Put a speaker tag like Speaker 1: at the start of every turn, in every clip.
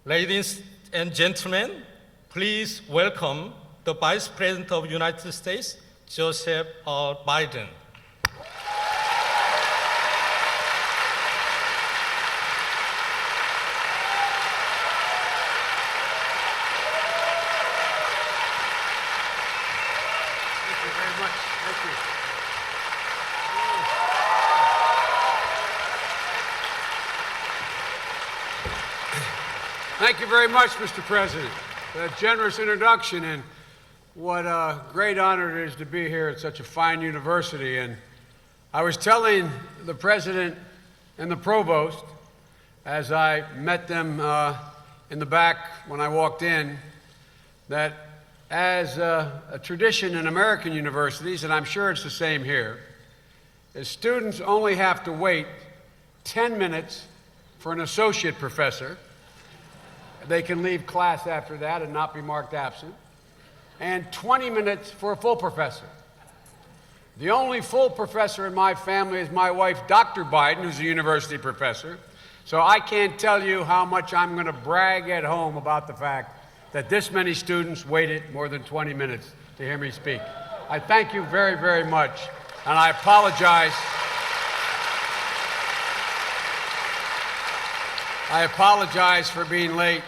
Speaker 1: Ladies and gentlemen, please welcome the Vice President of the United States, Joseph R. Biden.
Speaker 2: Thank you very much. Thank you. Thank you very much, Mr. President, for that generous introduction, and what a great honor it is to be here at such a fine university. And I was telling the President and the Provost, as I met them in the back when I walked in, that as a tradition in American universities, and I'm sure it's the same here, is students only have to wait 10 minutes for an associate professor. They can leave class after that and not be marked absent. And 20 minutes for a full professor. The only full professor in my family is my wife, Dr. Biden, who's a university professor. So I can't tell you how much I'm going to brag at home about the fact that this many students waited more than 20 minutes to hear me speak. I thank you very, very much, and I apologize. I apologize for being late.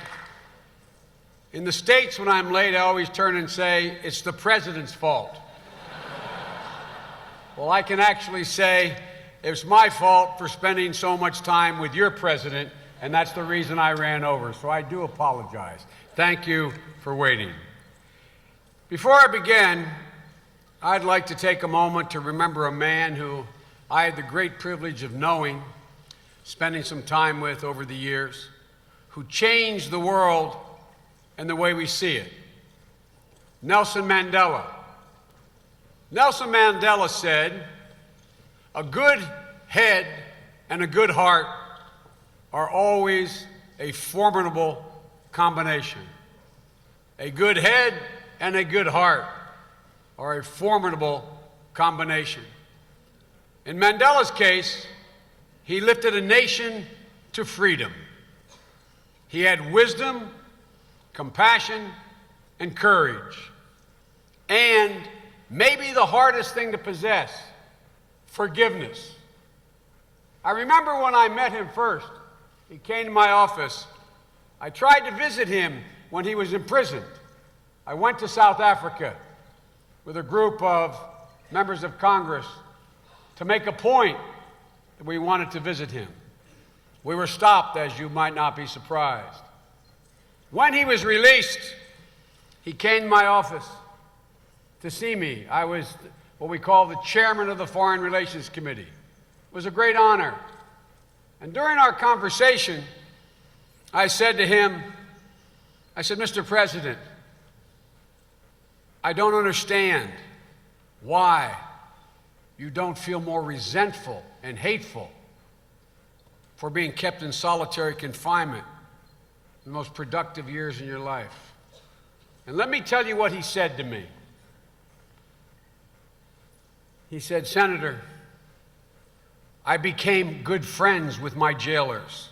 Speaker 2: In the States, when I'm late, I always turn and say, it's the president's fault. Well, I can actually say, it's my fault for spending so much time with your president, and that's the reason I ran over. So I do apologize. Thank you for waiting. Before I begin, I'd like to take a moment to remember a man who I had the great privilege of knowing, spending some time with over the years, who changed the world and the way we see it. Nelson Mandela. Nelson Mandela said, "A good head and a good heart are always a formidable combination." A good head and a good heart are a formidable combination. In Mandela's case, he lifted a nation to freedom. He had wisdom, compassion, and courage. And maybe the hardest thing to possess, forgiveness. I remember when I met him first, he came to my office. I tried to visit him when he was imprisoned. I went to South Africa with a group of members of Congress to make a point that we wanted to visit him. We were stopped, as you might not be surprised. When he was released, he came to my office to see me. I was what we call the chairman of the Foreign Relations Committee. It was a great honor. And during our conversation, I said to him, Mr. President, I don't understand why you don't feel more resentful and hateful for being kept in solitary confinement the most productive years in your life. And let me tell you what he said to me. He said, "Senator, I became good friends with my jailers.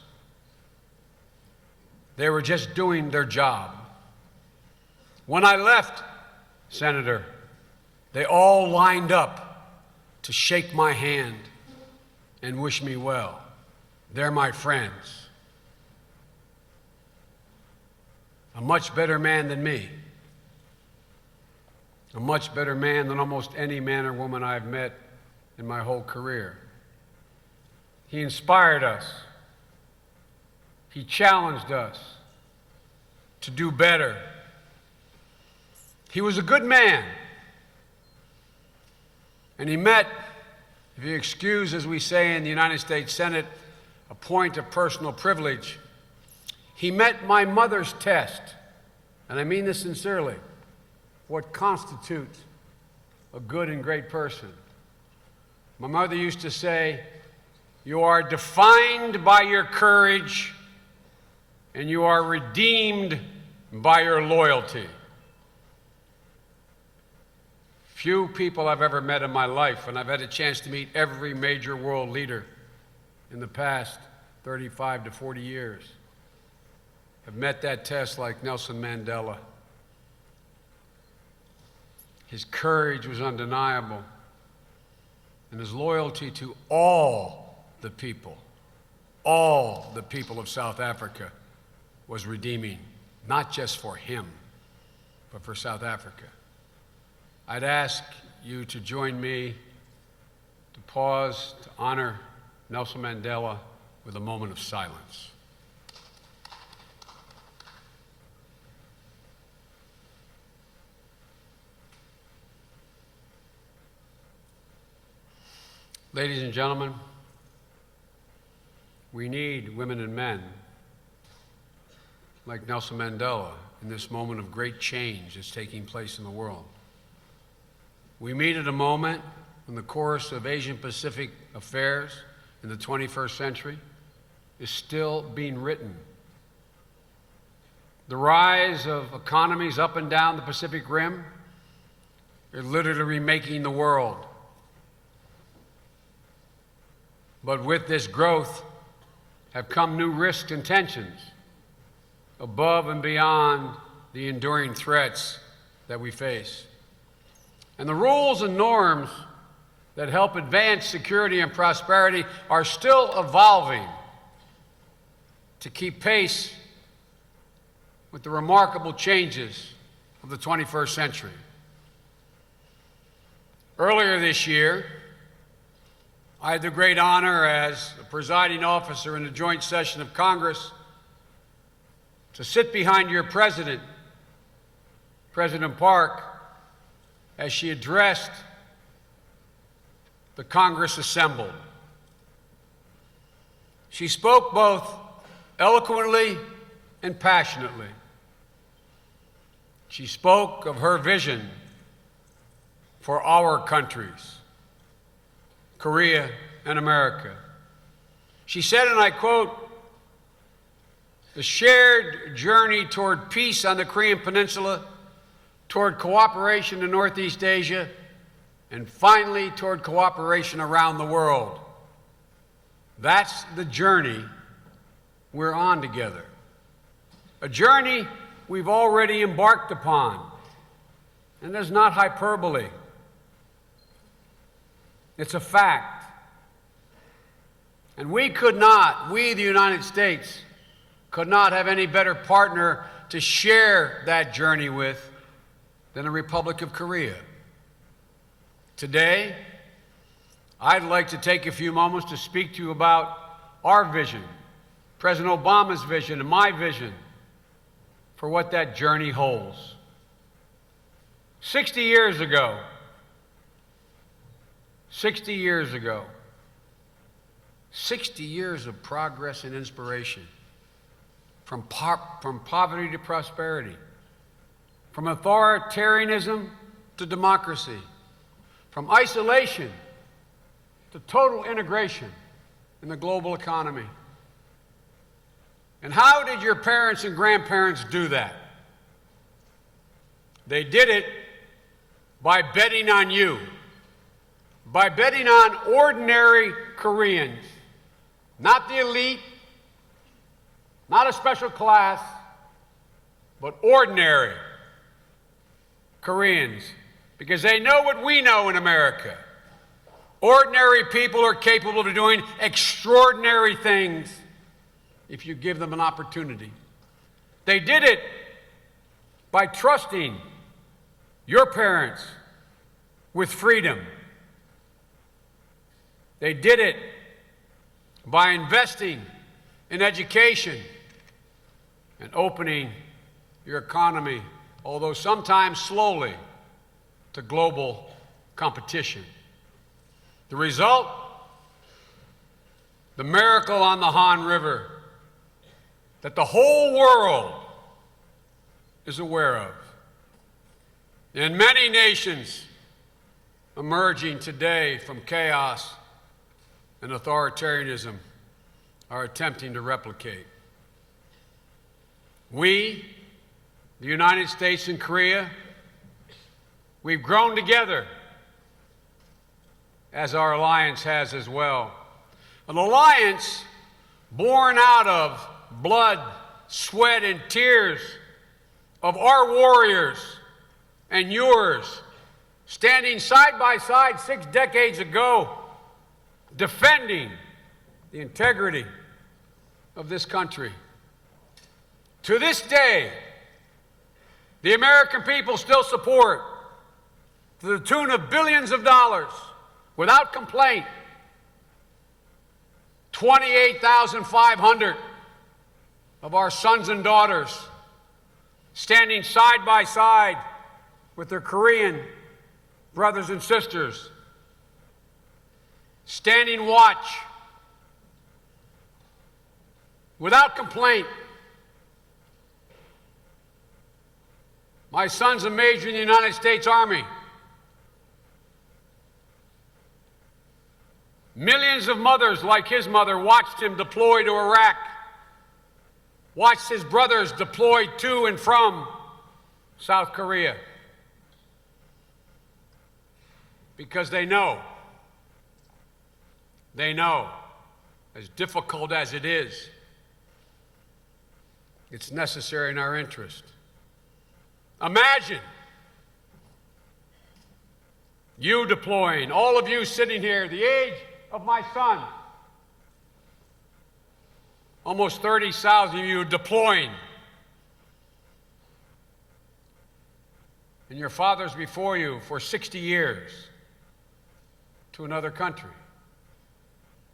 Speaker 2: They were just doing their job. When I left, Senator, they all lined up to shake my hand and wish me well. They're my friends. A much better man than me. A much better man than almost any man or woman I've met in my whole career. He inspired us. He challenged us to do better. He was a good man. And he met, if you excuse, as we say in the United States Senate, a point of personal privilege. He met my mother's test, and I mean this sincerely, what constitutes a good and great person. My mother used to say, "You are defined by your courage, and you are redeemed by your loyalty." Few people I've ever met in my life, and I've had a chance to meet every major world leader in the past 35 to 40 years. have met that test like Nelson Mandela. His courage was undeniable, and his loyalty to all the people of South Africa was redeeming, not just for him, but for South Africa. I'd ask you to join me to pause to honor Nelson Mandela with a moment of silence. Ladies and gentlemen, we need women and men like Nelson Mandela in this moment of great change that's taking place in the world. We meet at a moment when the course of Asian-Pacific affairs in the 21st century is still being written. The rise of economies up and down the Pacific Rim are literally remaking the world. But with this growth have come new risks and tensions above and beyond the enduring threats that we face. And the rules and norms that help advance security and prosperity are still evolving to keep pace with the remarkable changes of the 21st century. Earlier this year, I had the great honor as the presiding officer in a joint session of Congress to sit behind your president, President Park, as she addressed the Congress assembled. She spoke both eloquently and passionately. She spoke of her vision for our countries, Korea and America. She said, and I quote, "The shared journey toward peace on the Korean Peninsula, toward cooperation in Northeast Asia, and finally toward cooperation around the world. That's the journey we're on together. A journey we've already embarked upon. And there's not hyperbole. It's a fact. And we, the United States, could not have any better partner to share that journey with than the Republic of Korea. Today, I'd like to take a few moments to speak to you about our vision, President Obama's vision and my vision for what that journey holds. 60 years ago, 60 years of progress and inspiration, from poverty to prosperity, from authoritarianism to democracy, from isolation to total integration in the global economy. And how did your parents and grandparents do that? They did it by betting on you, by betting on ordinary Koreans, not the elite, not a special class, but ordinary Koreans, because they know what we know in America. Ordinary people are capable of doing extraordinary things if you give them an opportunity. They did it by trusting your parents with freedom. They did it by investing in education and opening your economy, although sometimes slowly, to global competition. The result? The miracle on the Han River that the whole world is aware of. And many nations emerging today from chaos and authoritarianism are attempting to replicate. We, the United States and Korea, we've grown together, as our alliance has as well. An alliance born out of blood, sweat, and tears of our warriors and yours, standing side by side 6 decades ago, defending the integrity of this country. To this day, the American people still support, to the tune of billions of dollars, without complaint, 28,500 of our sons and daughters standing side by side with their Korean brothers and sisters, standing watch without complaint. My son's a major in the United States Army. Millions of mothers like his mother watched him deploy to Iraq, watched his brothers deploy to and from South Korea, because they know, as difficult as it is, it's necessary in our interest. Imagine you deploying, all of you sitting here, the age of my son, almost 30,000 of you deploying, and your fathers before you for 60 years to another country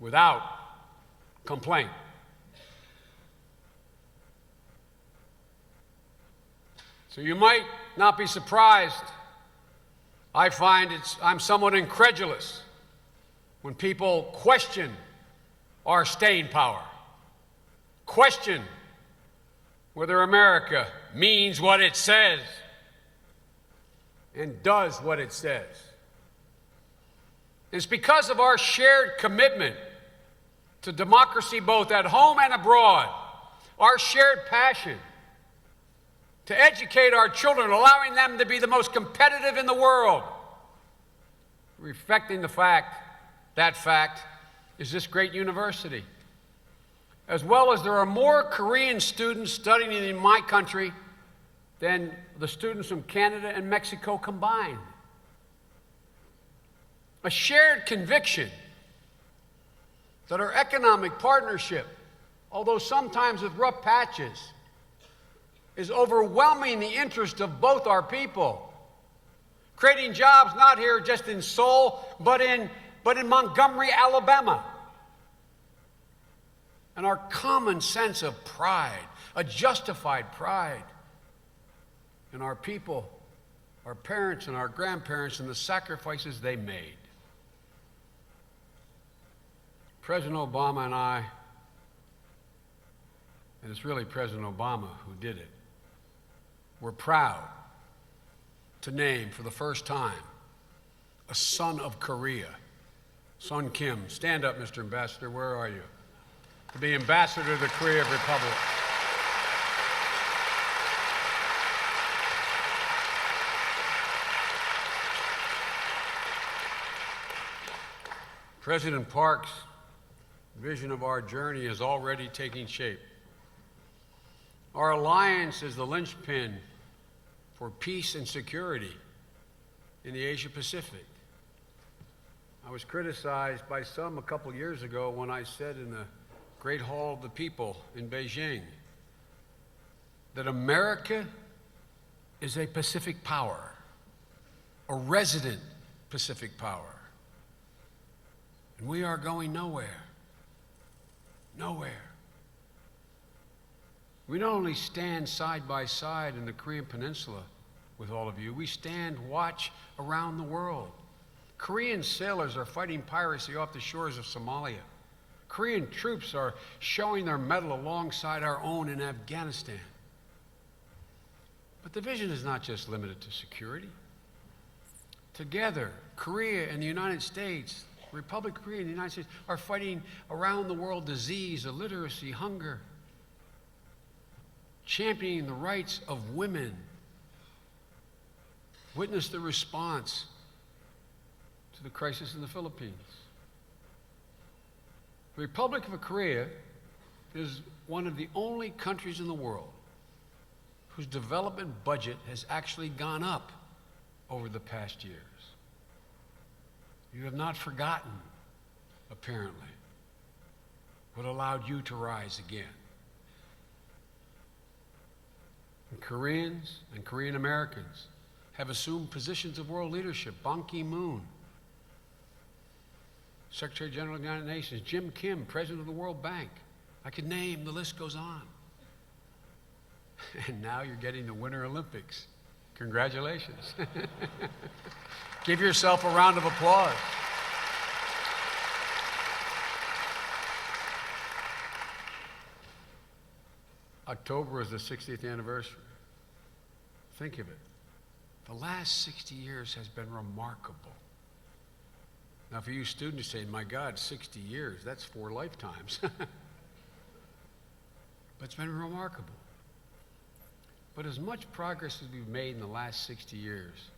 Speaker 2: without complaint. So you might not be surprised. I find I'm somewhat incredulous when people question our staying power, question whether America means what it says and does what it says. It's because of our shared commitment to democracy both at home and abroad, our shared passion to educate our children, allowing them to be the most competitive in the world, reflecting that fact is this great university. As well as there are more Korean students studying in my country than the students from Canada and Mexico combined. A shared conviction that our economic partnership, although sometimes with rough patches, is overwhelming the interest of both our people, creating jobs not here just in Seoul, but in Montgomery, Alabama. And our common sense of pride, a justified pride in our people, our parents and our grandparents, and the sacrifices they made. President Obama and I, and it's really President Obama who did it, we're proud to name for the first time a son of Korea, Sun Kim. Stand up, Mr. Ambassador, where are you? To be ambassador to the Korea Republic. President Park's vision of our journey is already taking shape. Our alliance is the linchpin for peace and security in the Asia Pacific. I was criticized by some a couple years ago when I said in the Great Hall of the People in Beijing that America is a Pacific power, a resident Pacific power. And we are going nowhere. Nowhere. We not only stand side by side in the Korean Peninsula with all of you, we stand watch around the world. Korean sailors are fighting piracy off the shores of Somalia. Korean troops are showing their mettle alongside our own in Afghanistan. But the vision is not just limited to security. Together, Korea and the United States, the Republic of Korea and the United States are fighting around the world disease, illiteracy, hunger, championing the rights of women. Witness the response to the crisis in the Philippines. The Republic of Korea is one of the only countries in the world whose development budget has actually gone up over the past years. You have not forgotten, apparently, what allowed you to rise again. And Koreans and Korean Americans have assumed positions of world leadership. Ban Ki-moon, Secretary General of the United Nations, Jim Kim, President of the World Bank. I could name, the list goes on. And now you're getting the Winter Olympics. Congratulations. Give yourself a round of applause. October is the 60th anniversary. Think of it. The last 60 years has been remarkable. Now, for you students saying, my God, 60 years, that's 4 lifetimes. But it's been remarkable. But as much progress as we've made in the last 60 years,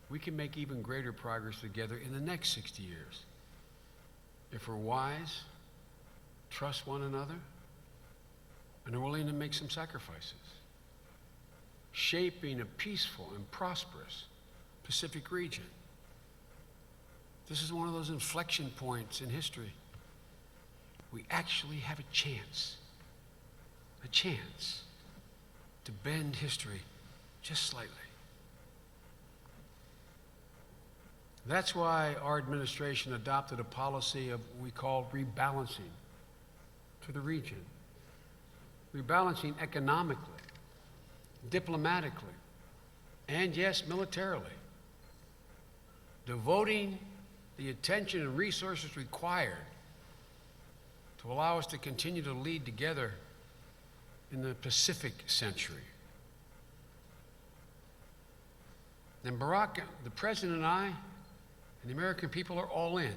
Speaker 2: we can make even greater progress together in the next 60 years. If we're wise, trust one another, and are willing to make some sacrifices, shaping a peaceful and prosperous Pacific region. This is one of those inflection points in history. We actually have a chance to bend history just slightly. That's why our administration adopted a policy of what we call rebalancing to the region. Rebalancing economically, diplomatically, and yes, militarily. Devoting the attention and resources required to allow us to continue to lead together in the Pacific century. And Barack, the President, and I, and the American people are all in.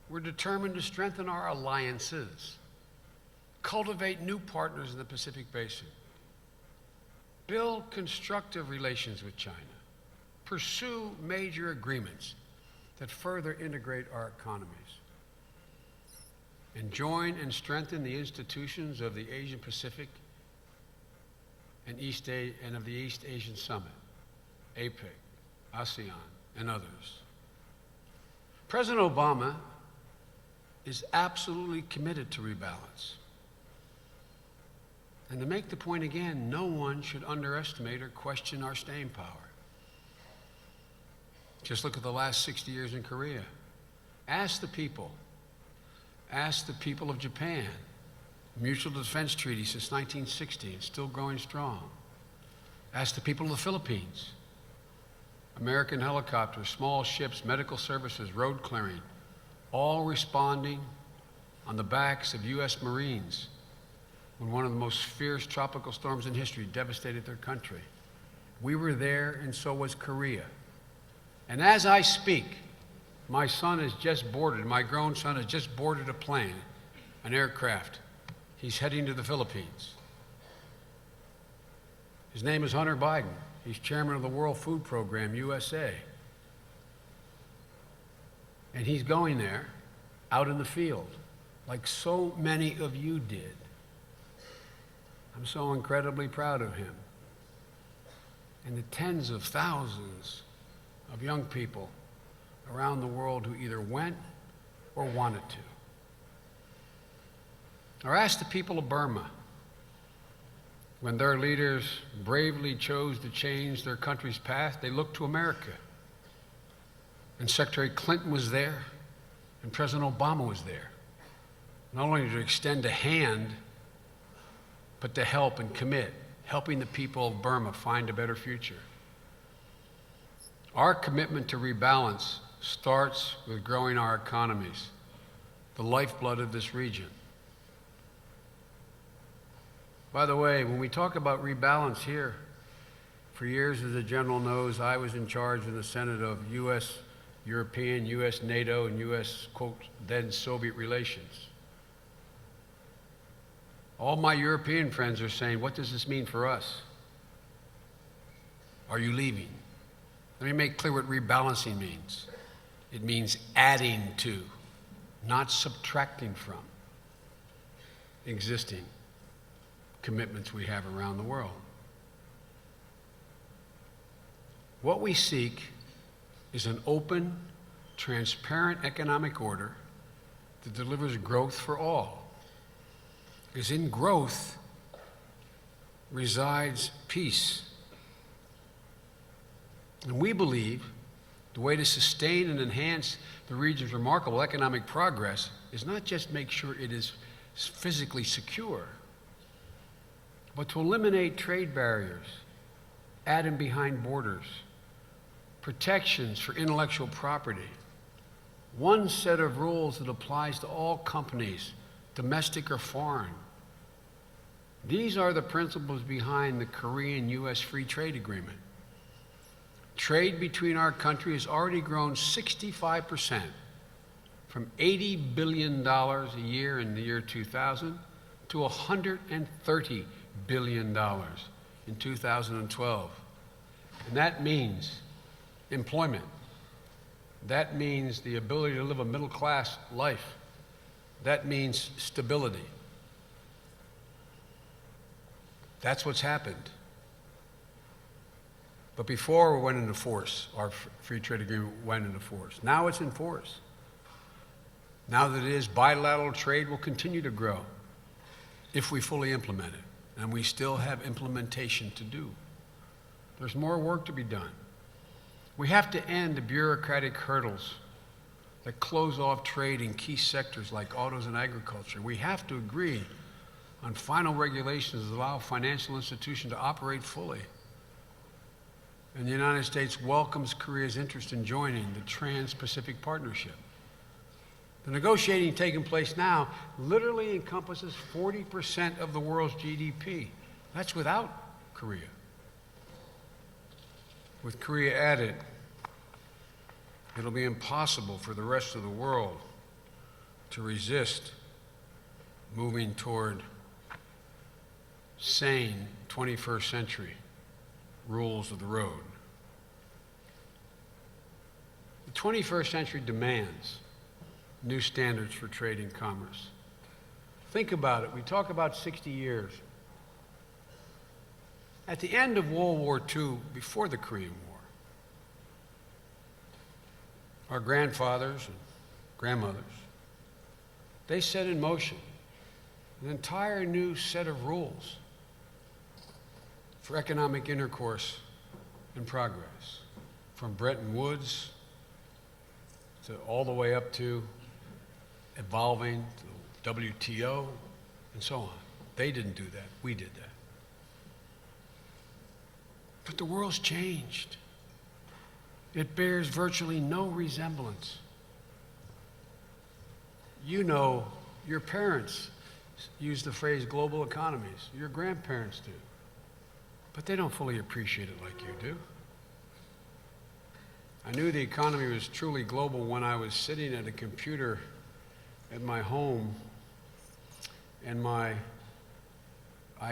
Speaker 2: We're determined to strengthen our alliances, cultivate new partners in the Pacific Basin, build constructive relations with China, pursue major agreements that further integrate our economies, and join and strengthen the institutions of the Asian Pacific and of the East Asian Summit, APEC, ASEAN, and others. President Obama is absolutely committed to rebalance. And to make the point again, no one should underestimate or question our staying power. Just look at the last 60 years in Korea. Ask the people of Japan. Mutual Defense Treaty since 1960, it's still growing strong. Ask the people of the Philippines. American helicopters, small ships, medical services, road clearing, all responding on the backs of U.S. Marines when one of the most fierce tropical storms in history devastated their country. We were there, and so was Korea. And as I speak, my son has just boarded, my grown son has just boarded a plane, an aircraft. He's heading to the Philippines. His name is Hunter Biden. He's chairman of the World Food Program, USA. And he's going there, out in the field, like so many of you did. I'm so incredibly proud of him. And the tens of thousands of young people around the world who either went or wanted to. Or ask the people of Burma, when their leaders bravely chose to change their country's path, they looked to America. And Secretary Clinton was there, and President Obama was there. Not only to extend a hand, but to help and commit, helping the people of Burma find a better future. Our commitment to rebalance starts with growing our economies, the lifeblood of this region. By the way, when we talk about rebalance here, for years, as the general knows, I was in charge in the Senate of U.S. European, U.S. NATO, and U.S., quote, then Soviet relations. All my European friends are saying, what does this mean for us? Are you leaving? Let me make clear what rebalancing means. It means adding to, not subtracting from. existing commitments we have around the world. What we seek is an open, transparent economic order that delivers growth for all. Because in growth resides peace. And we believe the way to sustain and enhance the region's remarkable economic progress is not just make sure it is physically secure, but to eliminate trade barriers, at and behind borders, protections for intellectual property, one set of rules that applies to all companies, domestic or foreign. These are the principles behind the Korean-U.S. Free Trade Agreement. Trade between our countries has already grown 65%, from $80 billion a year in the year 2000 to $130 billion in 2012. And that means employment. That means the ability to live a middle-class life. That means stability. That's what's happened. But before it went into force, our free trade agreement went into force. Now it's in force. Now that it is, bilateral trade will continue to grow if we fully implement it. And we still have implementation to do. There's more work to be done. We have to end the bureaucratic hurdles that close off trade in key sectors like autos and agriculture. We have to agree on final regulations that allow financial institutions to operate fully. And the United States welcomes Korea's interest in joining the Trans-Pacific Partnership. The negotiating taking place now literally encompasses 40% of the world's GDP. That's without Korea. With Korea added, it'll be impossible for the rest of the world to resist moving toward sane 21st century rules of the road. The 21st century demands new standards for trade and commerce. Think about it. We talk about 60 years. At the end of World War II, before the Korean War, our grandfathers and grandmothers, they set in motion an entire new set of rules for economic intercourse and progress, from Bretton Woods to all the way up to evolving to WTO and so on. They didn't do that. We did that. But the world's changed. It bears virtually no resemblance. You know, your parents use the phrase global economies. Your grandparents do. But they don't fully appreciate it like you do. I knew the economy was truly global when I was sitting at a computer at my home, and I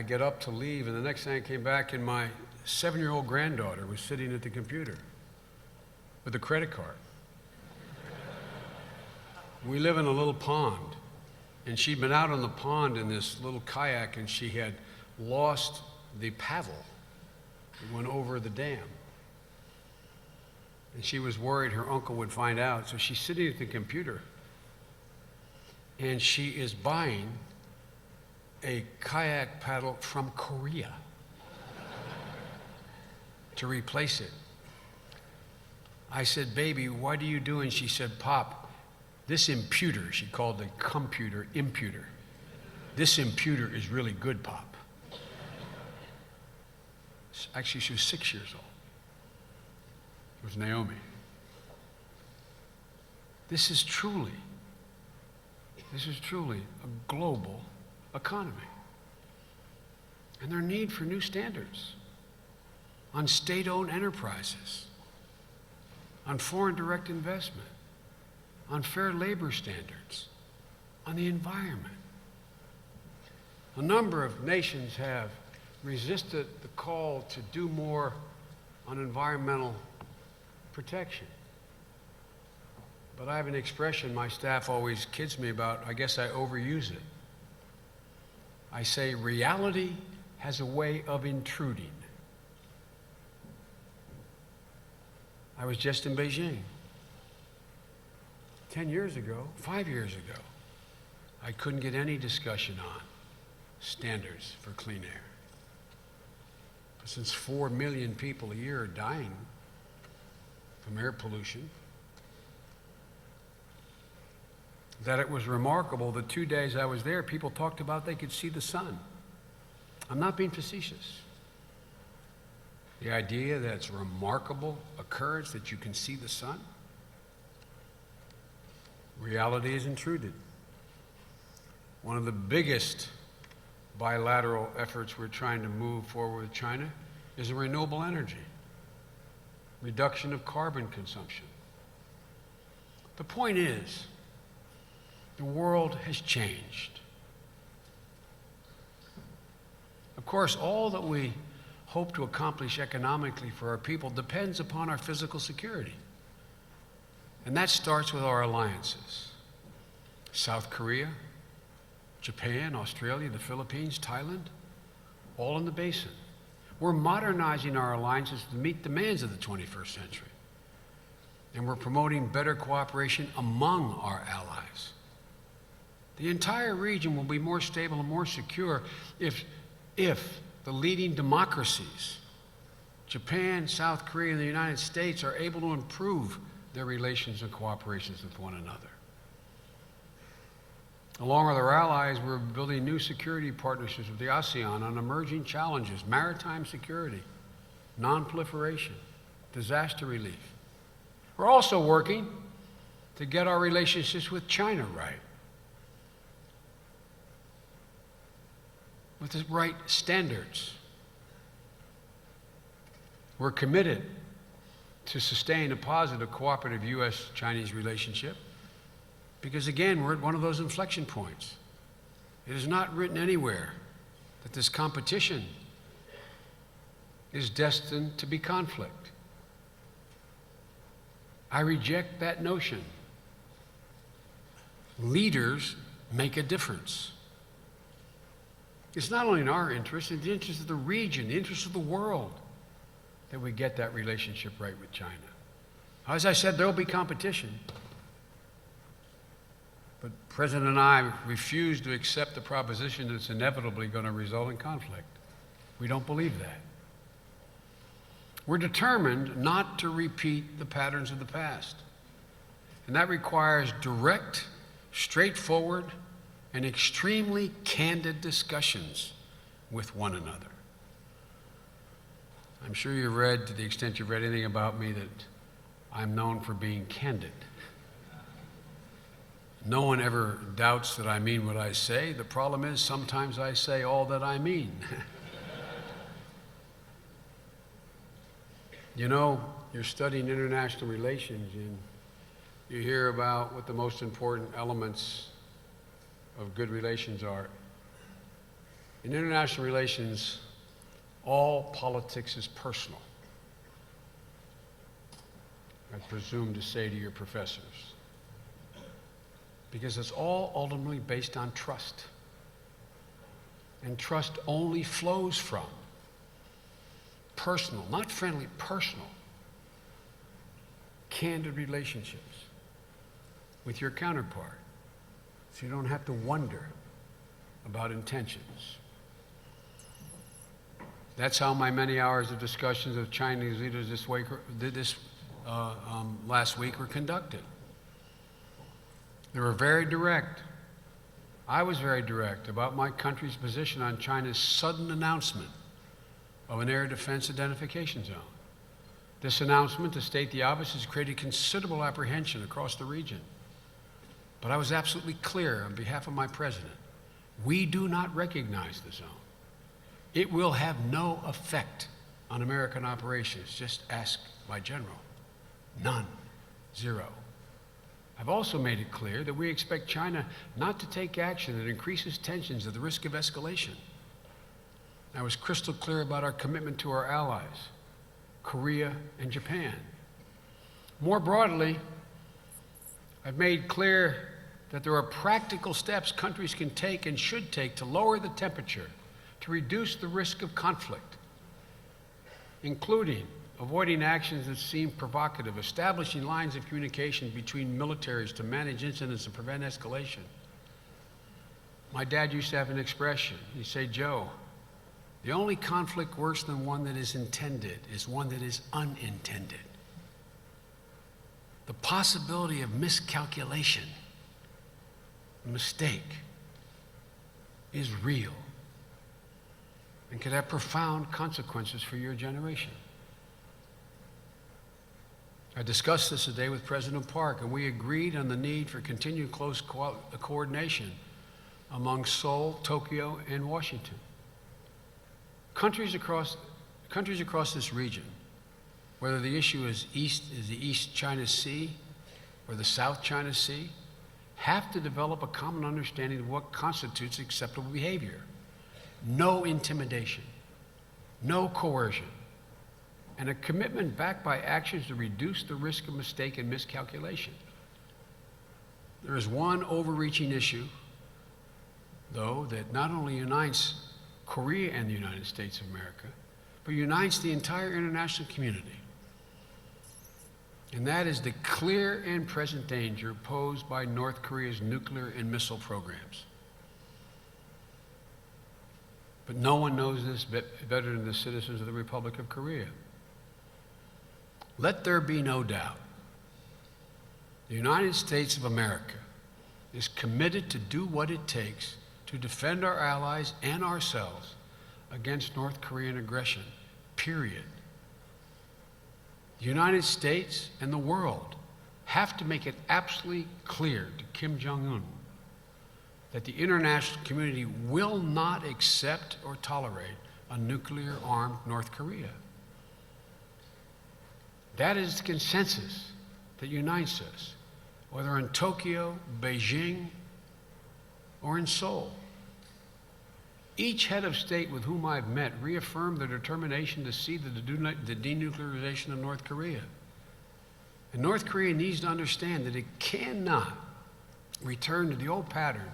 Speaker 2: get up to leave, and the next thing I came back, and my 7-year-old granddaughter was sitting at the computer with a credit card. We live in a little pond, and she'd been out on the pond in this little kayak, and she had lost the paddle. It went over the dam. And she was worried her uncle would find out, so she's sitting at the computer, and she is buying a kayak paddle from Korea to replace it. I said, "Baby, what are you doing?" She said, "Pop, this imputer," she called the computer imputer, "this imputer is really good, Pop." Actually, she was 6 years old. It was Naomi. This is truly a global economy. And their need for new standards on state-owned enterprises, on foreign direct investment, on fair labor standards, on the environment. A number of nations have resisted the call to do more on environmental protection. But I have an expression my staff always kids me about. I guess I overuse it. I say reality has a way of intruding. I was just in Beijing 10 years ago, 5 years ago. I couldn't get any discussion on standards for clean air. But since 4 million people a year are dying from air pollution, that it was remarkable the 2 days I was there, people talked about they could see the sun. I'm not being facetious. The idea that it's a remarkable occurrence that you can see the sun, reality is intruded. One of the biggest bilateral efforts we're trying to move forward with China is a renewable energy, reduction of carbon consumption. The point is, the world has changed. Of course, all that we hope to accomplish economically for our people depends upon our physical security. And that starts with our alliances. South Korea, Japan, Australia, the Philippines, Thailand, all in the basin. We're modernizing our alliances to meet demands of the 21st century. And we're promoting better cooperation among our allies. The entire region will be more stable and more secure if the leading democracies, Japan, South Korea, and the United States, are able to improve their relations and cooperations with one another. Along with our allies, we're building new security partnerships with the ASEAN on emerging challenges, maritime security, non-proliferation, disaster relief. We're also working to get our relationships with China right, with the right standards. We're committed to sustain a positive, cooperative U.S.-Chinese relationship because, again, we're at one of those inflection points. It is not written anywhere that this competition is destined to be conflict. I reject that notion. Leaders make a difference. It's not only in our interest, it's the interest of the region, the interest of the world, that we get that relationship right with China. As I said, there will be competition. But President and I refuse to accept the proposition that it's inevitably going to result in conflict. We don't believe that. We're determined not to repeat the patterns of the past. And that requires direct, straightforward, and extremely candid discussions with one another. I'm sure you've read, to the extent you've read anything about me, that I'm known for being candid. No one ever doubts that I mean what I say. The problem is sometimes I say all that I mean. You know, you're studying international relations and you hear about what the most important elements of good relations are. In international relations, all politics is personal. I presume to say to your professors. Because it's all ultimately based on trust. And trust only flows from personal, not friendly, personal, candid relationships with your counterpart. So you don't have to wonder about intentions. That's how my many hours of discussions with Chinese leaders last week were conducted. They were very direct. I was very direct about my country's position on China's sudden announcement of an air defense identification zone. This announcement, to state the obvious, has created considerable apprehension across the region. But I was absolutely clear on behalf of my president. We do not recognize the zone. It will have no effect on American operations. Just ask my general. None. Zero. I've also made it clear that we expect China not to take action that increases tensions at the risk of escalation. I was crystal clear about our commitment to our allies, Korea and Japan. More broadly, I've made clear that there are practical steps countries can take and should take to lower the temperature, to reduce the risk of conflict, including avoiding actions that seem provocative, establishing lines of communication between militaries to manage incidents and prevent escalation. My dad used to have an expression. He'd say, "Joe, the only conflict worse than one that is intended is one that is unintended." The possibility of miscalculation, mistake, is real and could have profound consequences for your generation. I discussed this today with President Park, and we agreed on the need for continued close coordination among Seoul, Tokyo, and Washington. Countries across this region, whether the issue is the East China Sea or the South China Sea, have to develop a common understanding of what constitutes acceptable behavior. No intimidation, no coercion, and a commitment backed by actions to reduce the risk of mistake and miscalculation. There is one overreaching issue, though, that not only unites Korea and the United States of America, but unites the entire international community. And that is the clear and present danger posed by North Korea's nuclear and missile programs. But no one knows this better than the citizens of the Republic of Korea. Let there be no doubt. The United States of America is committed to do what it takes to defend our allies and ourselves against North Korean aggression, period. The United States and the world have to make it absolutely clear to Kim Jong-un that the international community will not accept or tolerate a nuclear-armed North Korea. That is the consensus that unites us, whether in Tokyo, Beijing, or in Seoul. Each head of state with whom I've met reaffirmed their determination to see the denuclearization of North Korea. And North Korea needs to understand that it cannot return to the old pattern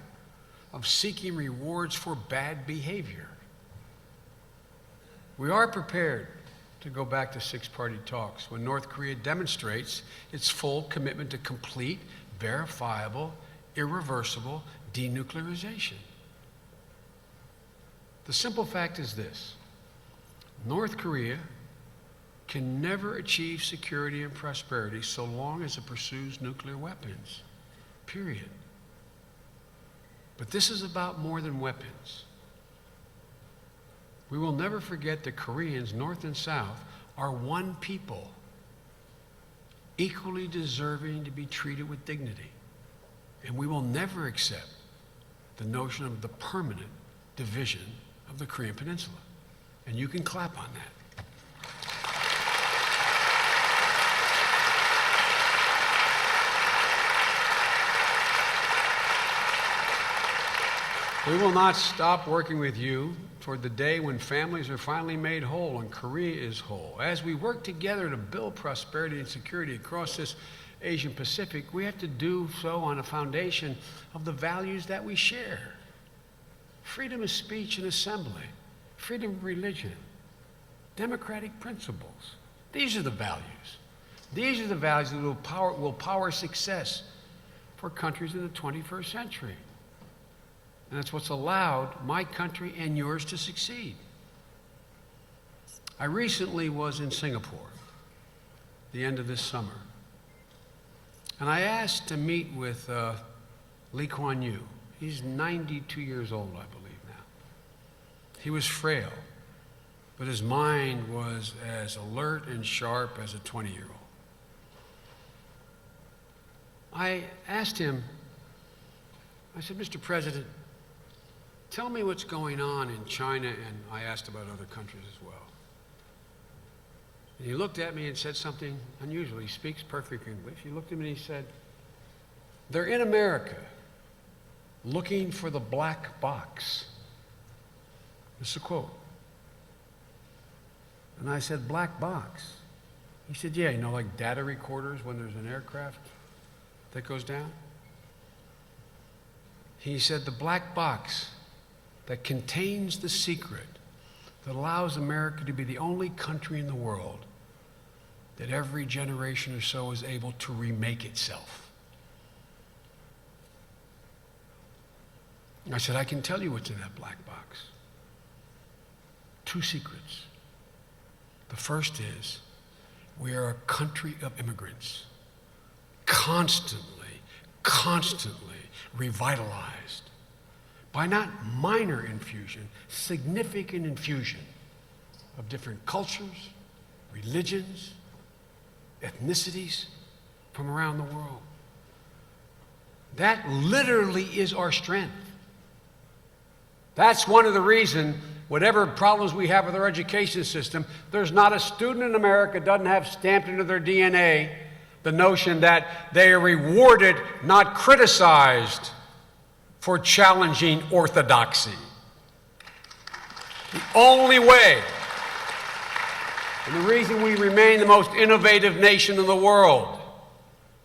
Speaker 2: of seeking rewards for bad behavior. We are prepared to go back to six-party talks when North Korea demonstrates its full commitment to complete, verifiable, irreversible denuclearization. The simple fact is this: North Korea can never achieve security and prosperity so long as it pursues nuclear weapons, period. But this is about more than weapons. We will never forget that Koreans, North and South, are one people, equally deserving to be treated with dignity. And we will never accept the notion of the permanent division of the Korean Peninsula. And you can clap on that. We will not stop working with you toward the day when families are finally made whole and Korea is whole. As we work together to build prosperity and security across this Asian Pacific, we have to do so on a foundation of the values that we share. Freedom of speech and assembly, freedom of religion, democratic principles. These are the values. These are the values that will power success for countries in the 21st century. And that's what's allowed my country and yours to succeed. I recently was in Singapore, the end of this summer. And I asked to meet with Lee Kuan Yew. He's 92 years old, I believe now. He was frail, but his mind was as alert and sharp as a 20-year-old. I asked him, I said, "Mr. President, tell me what's going on in China," and I asked about other countries as well. And he looked at me and said something unusual. He speaks perfect English. He looked at me and he said, "They're in America looking for the black box." That's a quote. And I said, "Black box?" He said, "Yeah, like data recorders when there's an aircraft that goes down." He said the black box that contains the secret that allows America to be the only country in the world that every generation or so is able to remake itself. I said, I can tell you what's in that black box. 2 secrets. The first is, we are a country of immigrants, constantly revitalized by not minor infusion, significant infusion of different cultures, religions, ethnicities from around the world. That literally is our strength. That's one of the reasons, whatever problems we have with our education system, there's not a student in America doesn't have stamped into their DNA the notion that they are rewarded, not criticized, for challenging orthodoxy. The only way, and the reason we remain the most innovative nation in the world,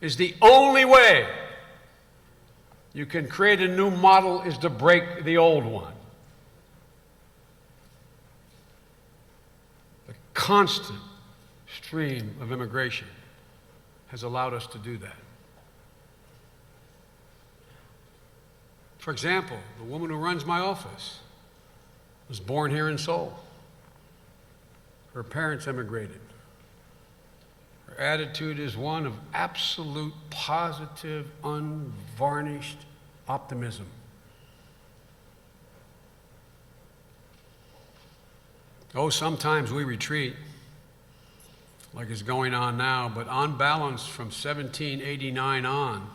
Speaker 2: is the only way you can create a new model is to break the old one. The constant stream of immigration has allowed us to do that. For example, the woman who runs my office was born here in Seoul. Her parents immigrated. Her attitude is one of absolute, positive, unvarnished optimism. Oh, sometimes we retreat, like is going on now, but on balance from 1789 on,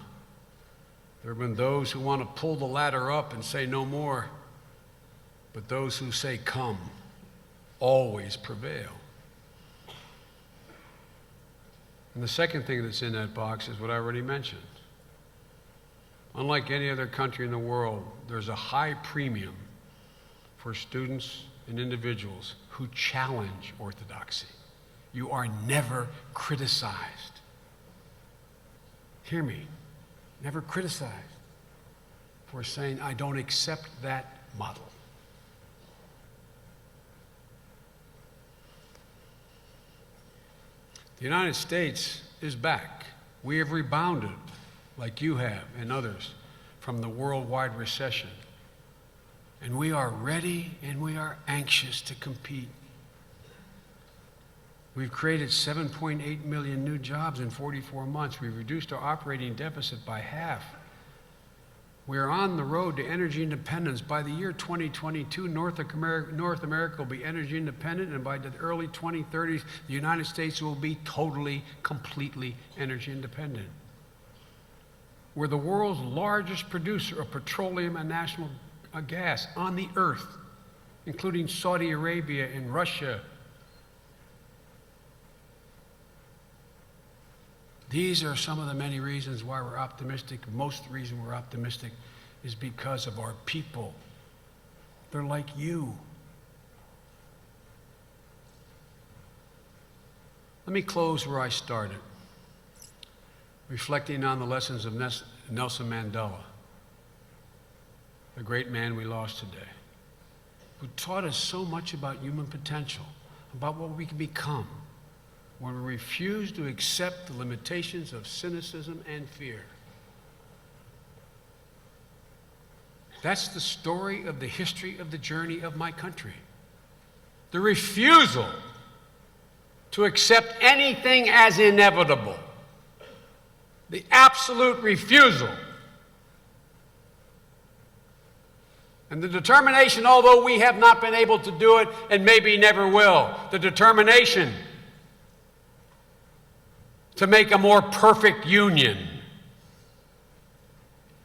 Speaker 2: there have been those who want to pull the ladder up and say no more, but those who say come always prevail. And the second thing that's in that box is what I already mentioned. Unlike any other country in the world, there's a high premium for students and individuals who challenge orthodoxy. You are never criticized. Hear me, never criticized for saying, I don't accept that model. The United States is back. We have rebounded, like you have and others, from the worldwide recession. And we are ready and we are anxious to compete. We've created 7.8 million new jobs in 44 months. We've reduced our operating deficit by half. We're on the road to energy independence. By the year 2022, North America will be energy independent, and by the early 2030s, the United States will be totally, completely energy independent. We're the world's largest producer of petroleum and natural gas on the earth, including Saudi Arabia and Russia. These are some of the many reasons why we're optimistic. Most of the reason we're optimistic is because of our people. They're like you. Let me close where I started, reflecting on the lessons of Nelson Mandela, the great man we lost today, who taught us so much about human potential, about what we can become when we refuse to accept the limitations of cynicism and fear. That's the story of the history of the journey of my country. The refusal to accept anything as inevitable. The absolute refusal. And the determination, although we have not been able to do it and maybe never will, the determination to make a more perfect union,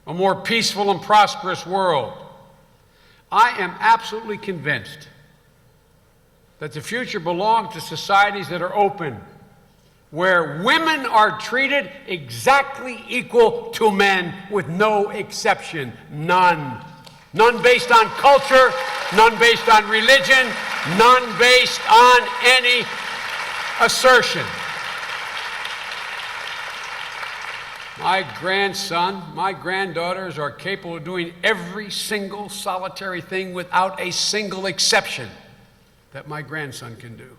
Speaker 2: a more peaceful and prosperous world. I am absolutely convinced that the future belongs to societies that are open, where women are treated exactly equal to men with no exception, none. None based on culture, none based on religion, none based on any assertion. My grandson, my granddaughters are capable of doing every single solitary thing without a single exception that my grandson can do.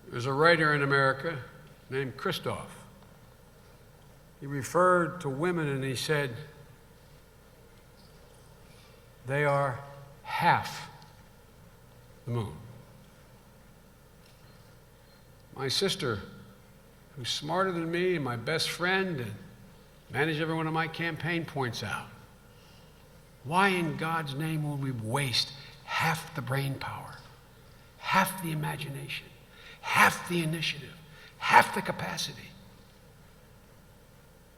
Speaker 2: There's a writer in America named Christoph. He referred to women and he said, they are half the moon. My sister, who's smarter than me and my best friend and managed every one of my campaign, points out, why in God's name will we waste half the brain power, half the imagination, half the initiative, half the capacity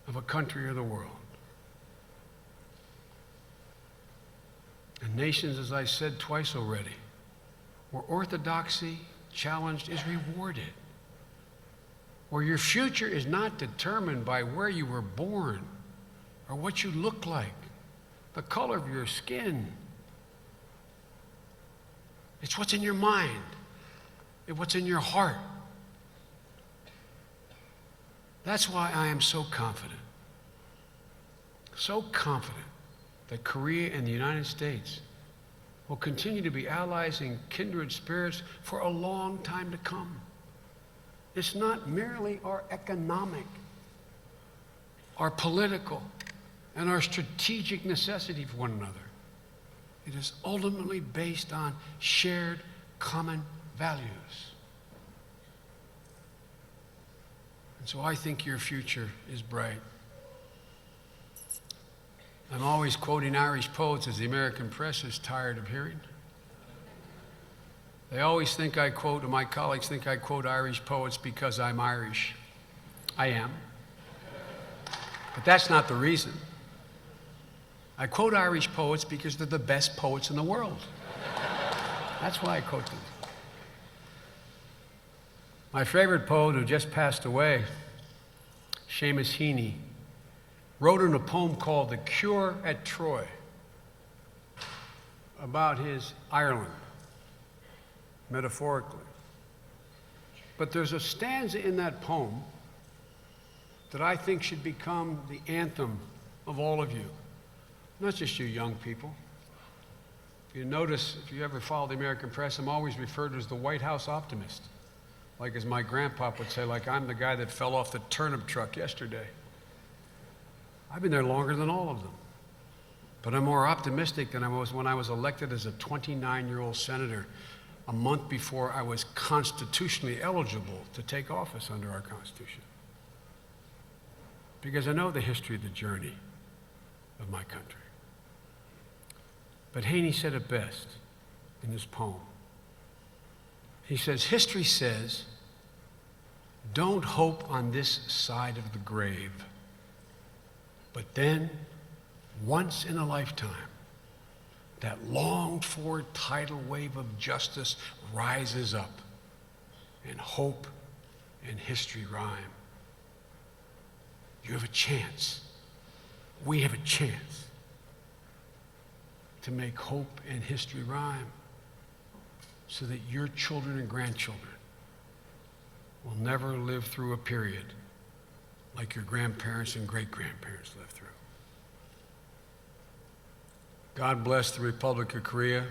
Speaker 2: of a country or the world? And nations, as I said twice already, where orthodoxy challenged is rewarded, where your future is not determined by where you were born or what you look like, the color of your skin. It's what's in your mind, it's what's in your heart. That's why I am so confident that Korea and the United States will continue to be allies and kindred spirits for a long time to come. It's not merely our economic, our political, and our strategic necessity for one another. It is ultimately based on shared common values. And so I think your future is bright. I'm always quoting Irish poets, as the American press is tired of hearing. They always think I quote, or my colleagues think I quote Irish poets because I'm Irish. I am. But that's not the reason. I quote Irish poets because they're the best poets in the world. That's why I quote them. My favorite poet, who just passed away, Seamus Heaney, wrote in a poem called The Cure at Troy about his Ireland, metaphorically. But there's a stanza in that poem that I think should become the anthem of all of you, not just you young people. If you notice, if you ever follow the American press, I'm always referred to as the White House optimist. Like as my grandpa would say, like I'm the guy that fell off the turnip truck yesterday. I've been there longer than all of them. But I'm more optimistic than I was when I was elected as a 29-year-old senator a month before I was constitutionally eligible to take office under our Constitution. Because I know the history of the journey of my country. But Haney said it best in this poem. He says, history says, don't hope on this side of the grave. But then, once in a lifetime, that longed-for tidal wave of justice rises up, and hope and history rhyme. You have a chance. We have a chance to make hope and history rhyme so that your children and grandchildren will never live through a period like your grandparents and great-grandparents lived through. God bless the Republic of Korea.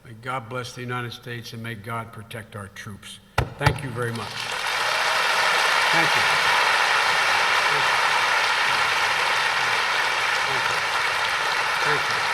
Speaker 2: May God bless the United States, and may God protect our troops. Thank you very much. Thank you. Thank you. Thank you.